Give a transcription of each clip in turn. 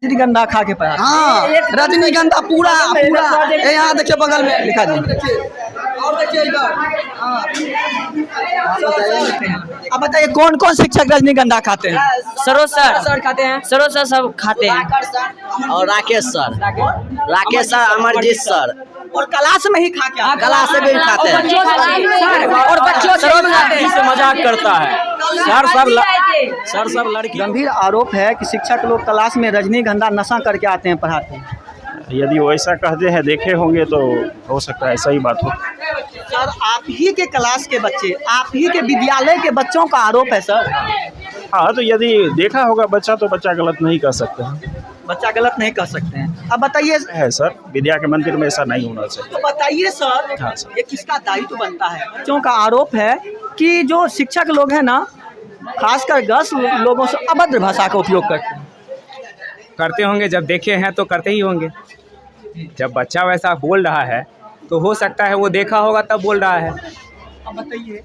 रजनीगंधा खा के पढ़ा। हाँ, रजनीगंधा पूरा यहाँ देखिए बगल में लिखा जी। और देखिए इधर। अब बताइए कौन कौन शिक्षक रजनीगंधा खाते हैं? सरोज सर खाते हैं, सरोज सर सब खाते हैं, और राकेश सर, अमरजीत सर, और क्लास में ही खा के क्लास से भी खाते हैं। और बच्चों से मजाक करता है सर लड़की। गंभीर आरोप है कि शिक्षक लोग क्लास में रजनीगंधा नशा करके आते हैं पढ़ाते हैं। यदि वैसा कहते हैं देखे होंगे तो हो सकता है ऐसा ही बात हो। सर आप ही के क्लास के बच्चे, आप ही के विद्यालय के बच्चों का आरोप है सर। हाँ, तो यदि देखा होगा बच्चा तो बच्चा गलत नहीं कर सकते हैं। बच्चा गलत नहीं कर सकते हैं। अब बताइए है सर, विद्या के मंदिर में ऐसा नहीं होना चाहिए। तो बताइए सर, हाँ सर। ये किसका दायित्व बनता है? बच्चों का आरोप है कि जो शिक्षक लोग हैं ना, खासकर गर्ल्स लोगों से अभद्र भाषा का उपयोग करते होंगे। जब देखे हैं तो करते ही होंगे। जब बच्चा वैसा बोल रहा है तो हो सकता है वो देखा होगा तब बोल रहा है। अब बताइए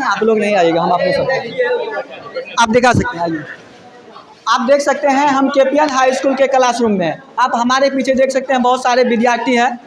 आप लोग नहीं आइएगा, हम आपको सब आप दिखा सकते हैं। आइए, आप देख सकते हैं हम केपीएन हाई स्कूल के क्लासरूम में। आप हमारे पीछे देख सकते हैं बहुत सारे विद्यार्थी हैं।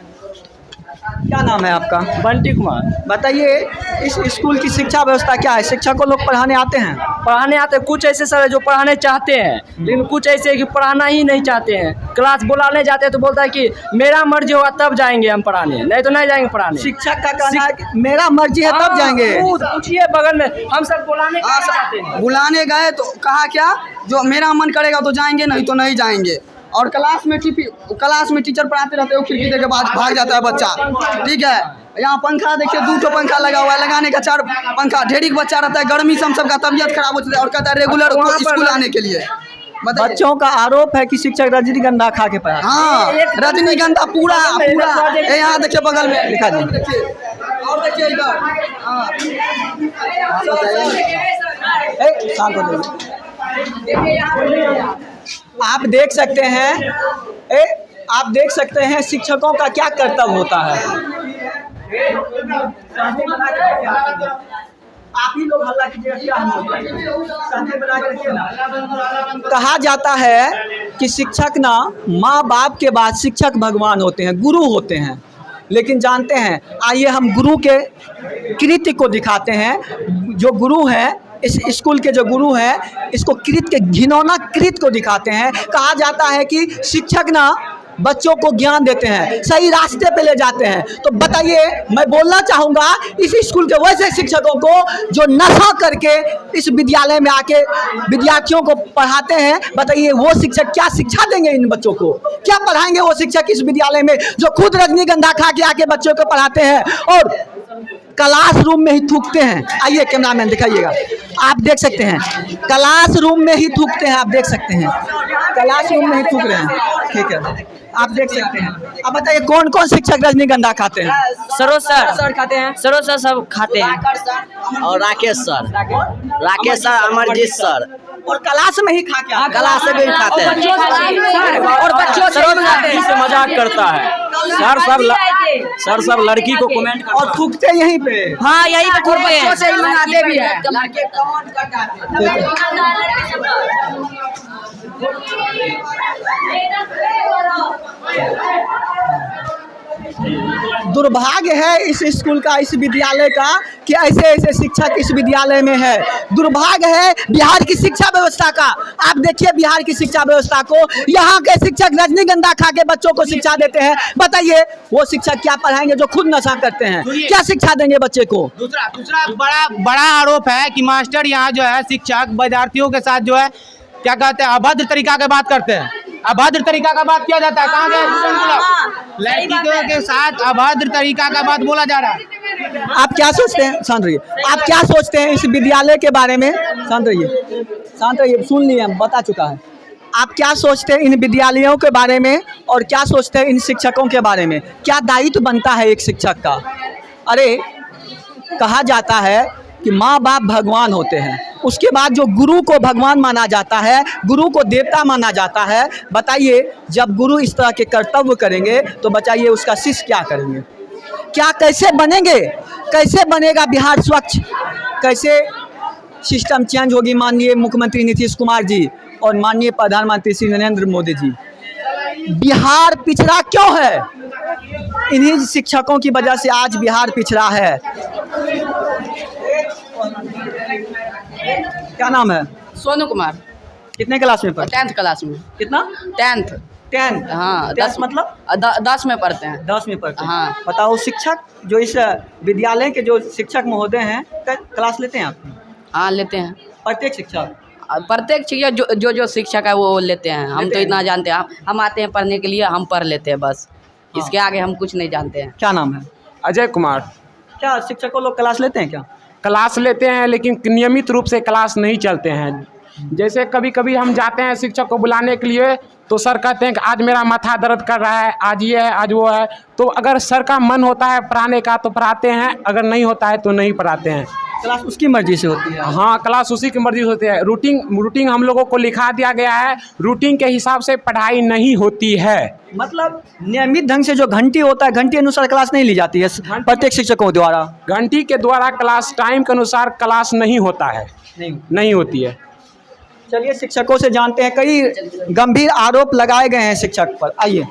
क्या नाम है आपका? बंटी कुमार। बताइए इस स्कूल की शिक्षा व्यवस्था क्या है? शिक्षक को लोग पढ़ाने आते हैं? पढ़ाने आते, कुछ ऐसे सर है जो पढ़ाने चाहते हैं, लेकिन कुछ ऐसे है कि पढ़ाना ही नहीं चाहते हैं। क्लास बुलाने जाते हैं तो बोलता है कि मेरा मर्जी होगा तब जाएंगे हम पढ़ाने, नहीं तो नहीं जाएंगे पढ़ाने। शिक्षक का कहना है कि मेरा मर्जी है तब जाएंगे। पूछिए बगल में, हम सब बुलाने जाते हैं। बुलाने गए तो कहा क्या, जो मेरा मन करेगा तो जाएंगे, नहीं तो नहीं जाएंगे। और क्लास में टीचर पढ़ाते रहते हो, खिड़की देके भाग जाता है बच्चा। ठीक है, यहाँ पंखा देखिए, 2 पंखा लगा हुआ है, लगाने का 4 पंखा। ढेरी बच्चा रहता है, गर्मी से हम सबका तबीयत खराब होती है और कहता है रेगुलर स्कूल आने के लिए। बच्चों का आरोप है कि शिक्षक रजनीगंधा खा के पढ़ा। हाँ, रजनीगंधा पूरा यहाँ देखिए बगल में लिखा जी। और देखिए इधर। शांत हो जाइए। आप देख सकते हैं, आप देख सकते हैं शिक्षकों का क्या कर्तव्य होता है। आप ही लोग हल्ला कीजिएगा, कहा जाता है कि शिक्षक ना माँ बाप के बाद शिक्षक भगवान होते हैं, गुरु होते हैं। लेकिन जानते हैं, आइए हम गुरु के कृत्य को दिखाते हैं। जो गुरु है, इस स्कूल के जो गुरु हैं, इसको कृत्य के घिनौना कृत्य को दिखाते हैं। कहा जाता है कि शिक्षक ना बच्चों को ज्ञान देते हैं, सही रास्ते पे ले जाते हैं। तो बताइए, मैं बोलना चाहूँगा इस स्कूल के वैसे शिक्षकों को जो नशा करके इस विद्यालय में आके विद्यार्थियों को पढ़ाते हैं। बताइए वो शिक्षक क्या शिक्षा देंगे इन बच्चों को? क्या पढ़ाएंगे वो शिक्षक इस विद्यालय में जो खुद रजनीगंधा खा के आके बच्चों को पढ़ाते हैं और क्लासरूम में ही थूकते हैं? आइए कैमरामैन दिखाइएगा, आप देख सकते हैं क्लासरूम में ही थूकते हैं। आप देख सकते हैं क्लासरूम में ही थूक रहे हैं। ठीक है, आप देख सकते हैं। अब बताइए कौन कौन शिक्षक रजनीगंधा खाते हैं? सरोज सर खाते हैं, सरोज सर सब खाते हैं, और राकेश सर, अमरजीत सर, और क्लास में ही खा के क्लास से भी खाते हैं। और बच्चों से मजाक करता है सर लड़की को कमेंट और थूकते यहीं पे। हाँ, यही पे थूकते हैं। बच्चों से ही मंगाते भी हैं। दुर्भाग्य है इस स्कूल का, इस विद्यालय का, कि ऐसे ऐसे शिक्षक इस विद्यालय में है। दुर्भाग्य है बिहार की शिक्षा व्यवस्था का। आप देखिए बिहार की शिक्षा व्यवस्था को, यहाँ के शिक्षक रजनीगंधा खा के बच्चों को शिक्षा देते हैं। बताइए वो शिक्षक क्या पढ़ाएंगे जो खुद नशा करते हैं? क्या शिक्षा देंगे बच्चे को? दूसरा बड़ा आरोप है कि मास्टर यहाँ जो है शिक्षक विद्यार्थियों के साथ जो है क्या कहते हैं, अभद्र तरीका की बात करते हैं। अभद्र तरीका का बात किया जाता है, कहाँ गए? लड़कियों के साथ अभद्र तरीका का बात बोला जा रहा है। आप क्या सोचते हैं? शांत रहिए। आप क्या सोचते हैं इस विद्यालय के बारे में? शांत रहिए, सुन लिए, बता चुका है। आप क्या सोचते हैं इन विद्यालयों के बारे में और क्या सोचते हैं इन शिक्षकों के बारे में? क्या दायित्व बनता है एक शिक्षक का? अरे कहा जाता है कि माँ बाप भगवान होते हैं, उसके बाद जो गुरु को भगवान माना जाता है, गुरु को देवता माना जाता है। बताइए जब गुरु इस तरह के कर्तव्य करेंगे तो बताइए उसका शिष्य क्या करेंगे, क्या कैसे बनेंगे, कैसे बनेगा बिहार स्वच्छ, कैसे सिस्टम चेंज होगी। माननीय मुख्यमंत्री नीतीश कुमार जी और माननीय प्रधानमंत्री श्री नरेंद्र मोदी जी। बिहार पिछड़ा क्यों है? इन्हीं शिक्षकों की वजह से आज बिहार पिछड़ा है। क्या नाम है? सोनू कुमार। कितने क्लास में पढ़ते? 10th क्लास में। कितना? 10th। 10? हाँ, 10 मतलब 10 में पढ़ते हैं। 10 में पढ़ते हैं। हाँ। बताओ शिक्षक जो इस विद्यालय के जो शिक्षक महोदय हैं क्लास लेते हैं आप? हाँ लेते हैं। प्रत्येक शिक्षक? प्रत्येक शिक्षक जो शिक्षक है वो लेते हैं। हम तो इतना जानते हैं, हम आते हैं पढ़ने के लिए, हम पढ़ लेते हैं बस। इसके आगे हम कुछ नहीं जानते हैं। क्या नाम है? अजय कुमार। क्या शिक्षकों लोग क्लास लेते हैं क्या? क्लास लेते हैं लेकिन नियमित रूप से क्लास नहीं चलते हैं। जैसे कभी कभी हम जाते हैं शिक्षक को बुलाने के लिए तो सर कहते हैं कि आज मेरा माथा दर्द कर रहा है, आज ये है, आज वो है। तो अगर सर का मन होता है पढ़ाने का तो पढ़ाते हैं, अगर नहीं होता है तो नहीं पढ़ाते हैं। क्लास उसकी मर्जी से होती है? हाँ, क्लास उसी की मर्जी से होती है। रूटीन हम लोगों को लिखा दिया गया है, रूटीन के हिसाब से पढ़ाई नहीं होती है। मतलब नियमित ढंग से जो घंटी होता है, घंटी अनुसार क्लास नहीं ली जाती है प्रत्येक शिक्षकों द्वारा? घंटी के द्वारा क्लास टाइम के अनुसार क्लास नहीं होता है, नहीं होती है। चलिए शिक्षकों से जानते हैं, कई गंभीर आरोप लगाए गए हैं शिक्षक पर। आइए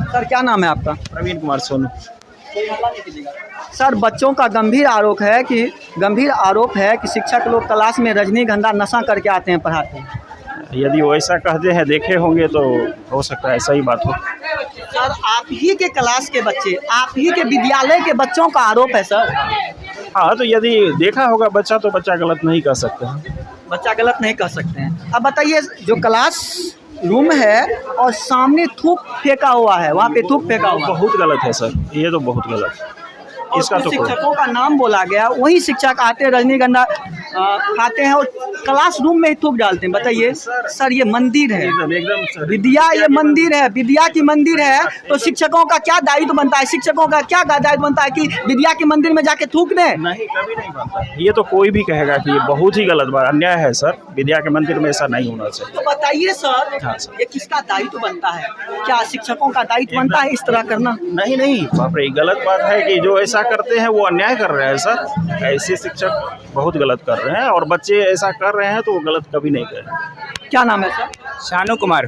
सर, क्या नाम है आपका? प्रवीण कुमार सोनू। सर, बच्चों का गंभीर आरोप है कि शिक्षक लोग क्लास में रजनीगंधा नशा करके आते हैं पढ़ाते हैं। यदि वो ऐसा कहते हैं देखे होंगे तो हो सकता है ऐसा ही बात हो। सर, आप ही के क्लास के बच्चे, आप ही के विद्यालय के बच्चों का आरोप है सर। हाँ, तो यदि देखा होगा बच्चा तो बच्चा गलत नहीं कर सकते हैं। बच्चा गलत नहीं कर सकते हैं। अब बताइए, जो क्लास रूम है और सामने थूक फेंका हुआ है, वहाँ पे थूक फेंका हुआ है, बहुत गलत है सर, ये तो बहुत गलत है। इसका तो शिक्षकों का नाम बोला गया, वही शिक्षक आते हैं रजनीगंधा खाते हैं और क्लास रूम में ही थूक डालते हैं। बताइए सर, ये मंदिर है, एकदम विद्या, ये मंदिर है, विद्या की मंदिर है, तो शिक्षकों का क्या दायित्व बनता है? शिक्षकों का क्या दायित्व बनता है कि विद्या के मंदिर में जाके थूक दें? नहीं, कभी नहीं बनता। ये तो कोई भी कहेगा कि ये बहुत ही गलत बात, अन्याय है सर। विद्या के मंदिर में ऐसा नहीं होना चाहिए। तो बताइए सर, हाँ सर, ये किसका दायित्व बनता है? क्या शिक्षकों का दायित्व बनता है इस तरह करना? नहीं, बाप रे, गलत बात है कि जो ऐसा करते हैं वो अन्याय कर रहे हैं सर। ऐसे शिक्षक बहुत गलत कर रहे हैं और बच्चे ऐसा कर रहे हैं तो वो गलत कभी नहीं करें। क्या नाम है सर? शानू कुमार।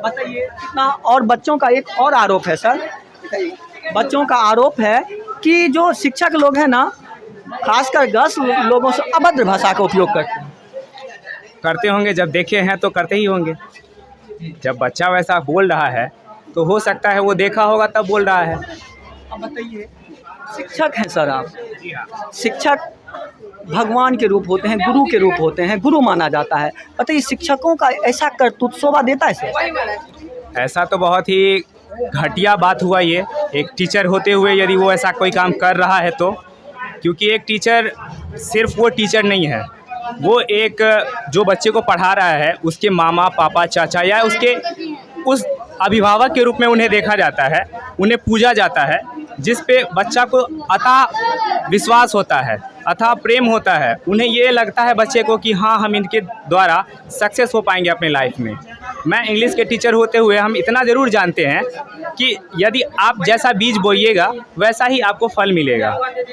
बताइए कितना। और बच्चों का एक और आरोप है सर, बच्चों का आरोप है कि जो शिक्षक लोग हैं ना, खासकर गर्ल्स लोगों से अभद्र भाषा का उपयोग करते होंगे, जब देखे हैं तो करते ही होंगे। जब बच्चा वैसा बोल रहा है तो हो सकता है वो देखा होगा तब बोल रहा है। अब बताइए, शिक्षक हैं सर आप, शिक्षक भगवान के रूप होते हैं, गुरु के रूप होते हैं, गुरु माना जाता है। बताइए शिक्षकों का ऐसा करतूत शोभा देता है सर? ऐसा तो बहुत ही घटिया बात हुआ ये, एक टीचर होते हुए यदि वो ऐसा कोई काम कर रहा है तो। क्योंकि एक टीचर सिर्फ वो टीचर नहीं है, वो एक जो बच्चे को पढ़ा रहा है उसके मामा, पापा, चाचा या उसके उस अभिभावक के रूप में उन्हें देखा जाता है, उन्हें पूजा जाता है, जिस पे बच्चा को अथाह विश्वास होता है, अथाह प्रेम होता है। उन्हें ये लगता है बच्चे को कि हाँ, हम इनके द्वारा सक्सेस हो पाएंगे अपने लाइफ में। मैं इंग्लिश के टीचर होते हुए हम इतना ज़रूर जानते हैं कि यदि आप जैसा बीज बोइएगा वैसा ही आपको फल मिलेगा।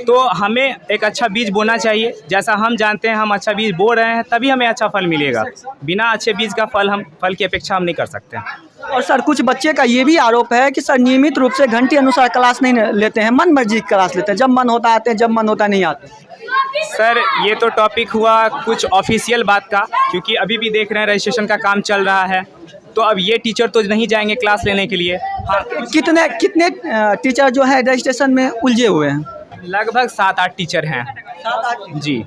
तो हमें एक अच्छा बीज बोना चाहिए, जैसा हम जानते हैं हम अच्छा बीज बो रहे हैं तभी हमें अच्छा फल मिलेगा। बिना अच्छे बीज का फल की अपेक्षा हम नहीं कर सकते। और सर, कुछ बच्चे का ये भी आरोप है कि सर नियमित रूप से घंटे अनुसार क्लास नहीं लेते हैं, मन मर्जी क्लास लेते हैं, जब मन होता आते हैं, जब मन होता नहीं आते। सर, ये तो टॉपिक हुआ कुछ ऑफिशियल बात का, क्योंकि अभी भी देख रहे हैं रजिस्ट्रेशन का काम चल रहा है, तो अब ये टीचर तो नहीं जाएंगे क्लास लेने के लिए। हाँ, कितने टीचर जो है रजिस्ट्रेशन में उलझे हुए हैं? लगभग 7-8 टीचर हैं। 7-8 जी।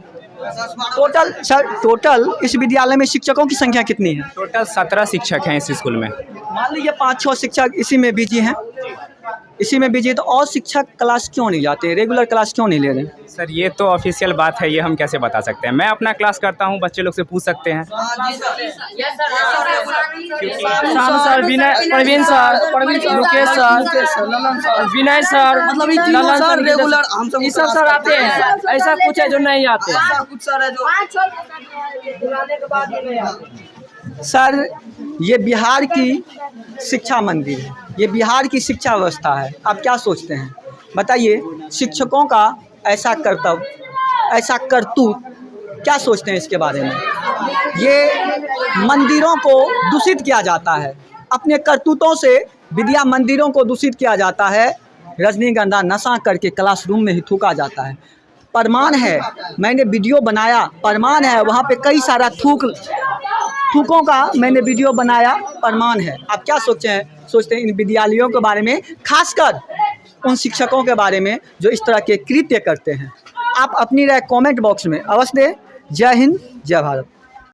टोटल इस विद्यालय में शिक्षकों की संख्या कितनी है? टोटल 17 शिक्षक हैं इस स्कूल में। मान लीजिए 5-6 शिक्षक इसी में बिजी हैं, इसी में बिजी, तो और शिक्षक क्लास क्यों नहीं जाते हैं, रेगुलर क्लास क्यों नहीं ले रहे? सर ये तो ऑफिशियल बात है, ये हम कैसे बता सकते हैं। मैं अपना क्लास करता हूँ, बच्चे लोग से पूछ सकते हैं। शाम सर, विनय, प्रवीण सर, मुकेश सर, विनय सर, मतलब ये तीनों ललन सर रेगुलर हम सब ये सब सर आते हैं। ऐसा कुछ है जो नहीं आते। ऐसा कुछ सर है जो सर ये बिहार की शिक्षा मंदिर है, ये बिहार की शिक्षा व्यवस्था है। आप क्या सोचते हैं बताइए, शिक्षकों का ऐसा कर्तव्य, ऐसा करतूत, क्या सोचते हैं इसके बारे में? ये मंदिरों को दूषित किया जाता है, अपने करतूतों से विद्या मंदिरों को दूषित किया जाता है। रजनीगंधा नशा करके क्लासरूम में ही थूका जाता है। प्रमाण है, मैंने वीडियो बनाया, प्रमाण है, वहाँ पे कई सारा थूकों का मैंने वीडियो बनाया, प्रमाण है। आप क्या सोचते हैं इन विद्यालयों के बारे में, खासकर उन शिक्षकों के बारे में जो इस तरह के कृत्य करते हैं? आप अपनी राय कमेंट बॉक्स में अवश्य दें। जय हिंद, जय भारत।